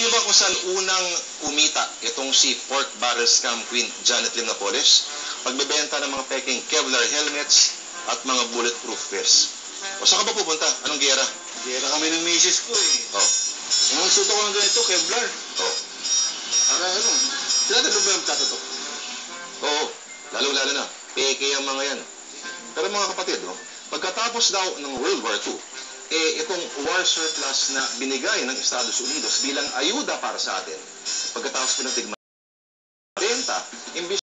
niyo ba kung saan unang kumita itong si pork barrel scam queen Janet Lim Napoles? Pagbebenta ng mga peking Kevlar helmets at mga bulletproof vests. O saan ka ba pupunta? Anong gera? Gera kami ng misis ko eh. Oh. Ang suto ko ng ganito, Kevlar. Oh. Para ano, tinatalo ba yung plato to? Oo. Lalo-lalo na. Peke ang mga yan. Pero mga kapatid, no? Pagkatapos daw ng World War II, itong war surplus na binigay ng Estados Unidos bilang ayuda para sa atin, pagkatapos pinagtigman, renta, imbis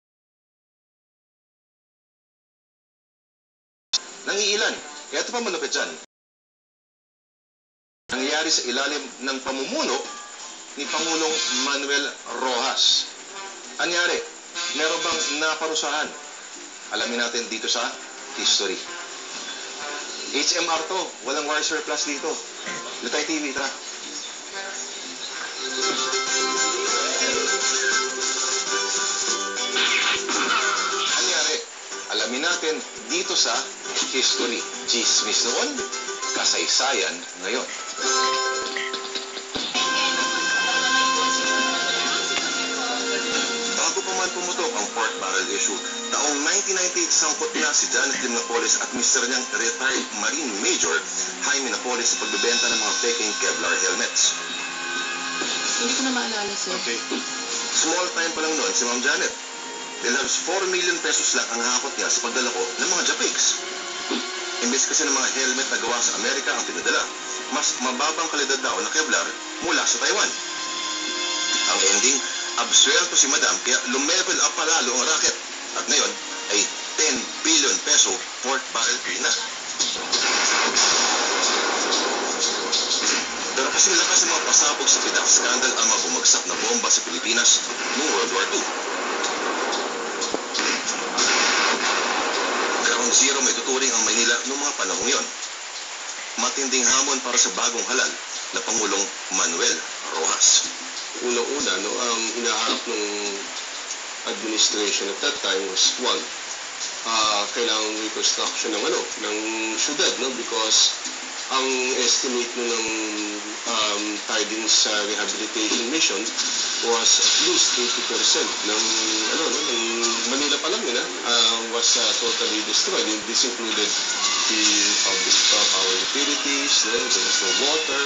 nangiilan. Kaya ito pa malupit dyan. Nangyayari sa ilalim ng pamumuno ni Pangulong Manuel Rojas. Anyari, meron bang naparusahan? Alamin natin dito sa history. HMR to, walang war surplus dito. Lutay TV, tara. Anyari, alamin natin dito sa history. Chismis noon, kasaysayan ngayon. Bago pa man pumutok ang pork barrel issue, taong 1998 sangkot na si Janet Lim Napoles at mister niyang retired Marine Major Jaime Napoles sa pagbebenta ng mga peking Kevlar helmets. Hindi ko na maalala, sir. Okay. Small time pa lang noon si Ma'am Janet. Dahil halos 4 million pesos lang ang hakot niya sa pagdala ko ng mga Japigs. Imbes kasi ng mga helmet na gawa sa Amerika ang pinadala, mas mababang kalidad daw na Kevlar mula sa Taiwan. Ang ending, absuelto si Madam kaya lumevel up palalo ang racket. At ngayon ay 10 billion peso pork barrel queen na. Pero kasi lakas ng mga pasabog sa PDAF scandal ang mga bumagsak na bomba sa Pilipinas noong World War II. Ground zero may tuturing ang Maynila noong mga panahong yon. Matinding hamon para sa bagong halal na Pangulong Manuel Rojas. Unang-una, no, ang inaharap ng administration at that time was one, kailangan reconstruction ng syudad, no, because ang estimate no ng tied in sa rehabilitation mission was at least 80% ng ng Manila pa lang yun was totally destroyed. This included the public power utilities, no, there was no water,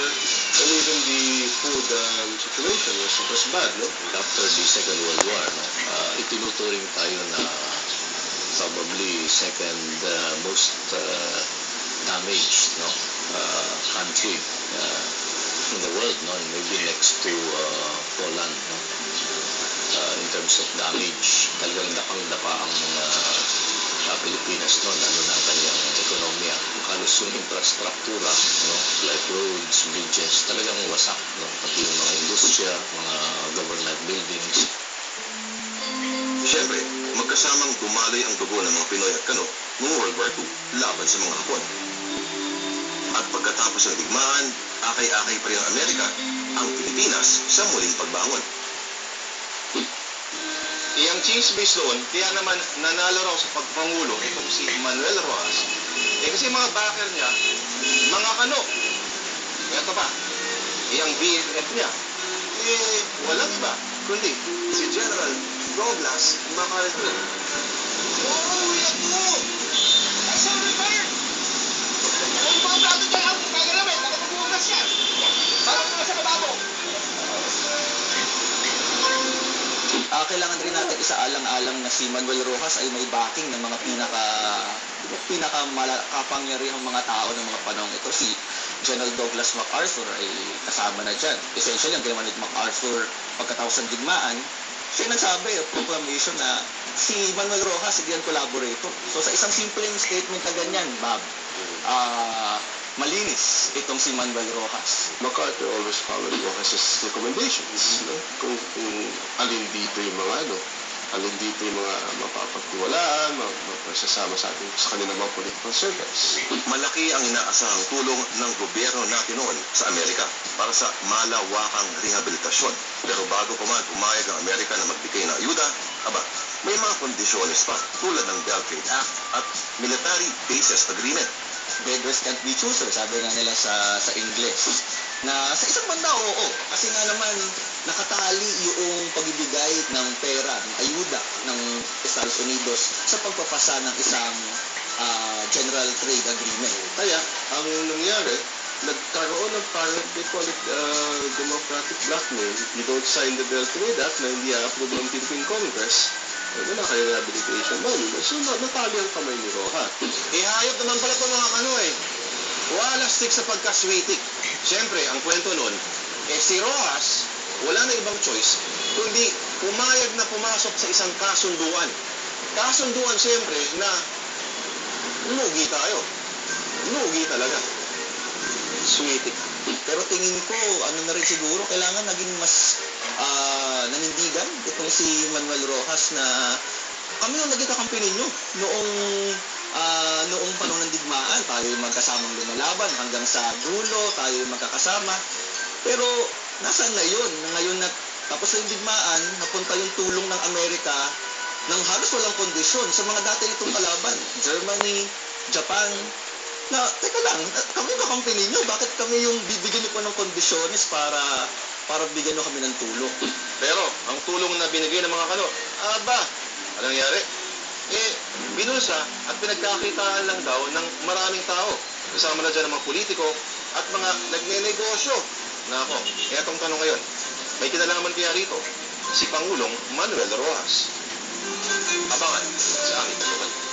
and even the food situation was bad, no? After the Second World War, no, itinuturing tayo na probably second most damaged, no, country in the world, no, maybe next to Poland, no, in terms of damage. Talagang dapang-dapa ang Pilipinas noon, ano na ang kanyang ekonomiya. Halos yung infrastruktura, no, like roads, bridges, talagang wasak, no, pati yung mga industriya, mga government buildings. Siyempre, magkasamang dumaloy ang dugo ng mga Pinoy at Kano noong World War II laban sa mga Hapon. At pagkatapos ng digmaan, akay-akay pa rin ang Amerika, ang Pilipinas sa muling pagbangon. Iyang chismis doon, kaya naman nanalo raw sa pagpangulo itong si Manuel Rojas. Kasi mga backer niya, mga Kano. Ito pa, iyang BFF niya, walang iba, kundi si General Douglas MacArthur. Oh, yan mo! I saw retired! Kung mga plato dyan ang kagalamin, nakapag-uungas yan. Parang mga sa kababo. Kailangan rin natin isaalang-alang na si Manuel Rojas ay may backing ng mga pinakakapangyarihang mga tao ng mga panahon ito. Si General Douglas MacArthur ay kasama na dyan. Essentially, ang ginawa ni MacArthur pagkatapos ng digmaan, siya nagsabi, proclamation na si Manuel Rojas, hindi yan collaborator. So sa isang simpleng statement na ganyan, Bob, malinis itong si Manuel Rojas. MacArthur always followed Rojas's recommendations, no? Kung alin dito yung mga alin dito yung mga mapapagtiwalaan, masasama sa kanilang mga political circles. Malaki ang inaasahang tulong ng gobyerno natin noon sa Amerika para sa malawakang rehabilitasyon. Pero bago pa man pumayag ang Amerika na magbigay ng ayuda, may mga kondisyones pa tulad ng Belgrade Act at Military Bases Agreement. beggars can't be choosers, sabi nga nila sa English. Na sa isang banda, oo. Kasi nga naman, nakatali yung pagbibigay ng pera, ng ayuda ng Estados Unidos sa pagpapasa ng isang general trade agreement. Kaya, ang nangyari, nagkaroon ng parang, they call it democratic blackmail. You don't sign the Beltway Act na hindi approve ng Philippine Congress. Wala kayo rehabilitation money. So, natali ang kamay ni Rojas. Ihayop naman pala itong mga walastik sa pagkaswitik. Siyempre, ang kwento nun, si Rojas, wala na ibang choice, kundi pumayag na pumasok sa isang kasunduan. Kasunduan, siyempre, na lugi tayo. Lugi talaga. Switik. Pero tingin ko, ano na rin siguro, kailangan naging mas nanindigan itong si Manuel Rojas na kami yung naging kakampi ninyo noong panahon ng digmaan. Tayo yung magkasamang lumalaban hanggang sa dulo, tayo yung magkakasama. Pero nasaan na yun? Ngayon na tapos na yung digmaan, napunta yung tulong ng Amerika ng halos walang kondisyon sa mga dati nitong kalaban. Germany, Japan, na, teka lang, kami kakampi ninyo, bakit kami yung bibigyan nyo po ng kondisyones para bigyan nyo kami ng tulong? Pero, ang tulong na binigay ng mga anong nangyari? Binulsa at pinagkakitaan lang daw ng maraming tao. Kasama na dyan ng mga politiko at mga nagne-negosyo. Nako, etong tanong ngayon, may kinalaman kaya rito si Pangulong Manuel Rojas. Abangan sa aming pagkakas.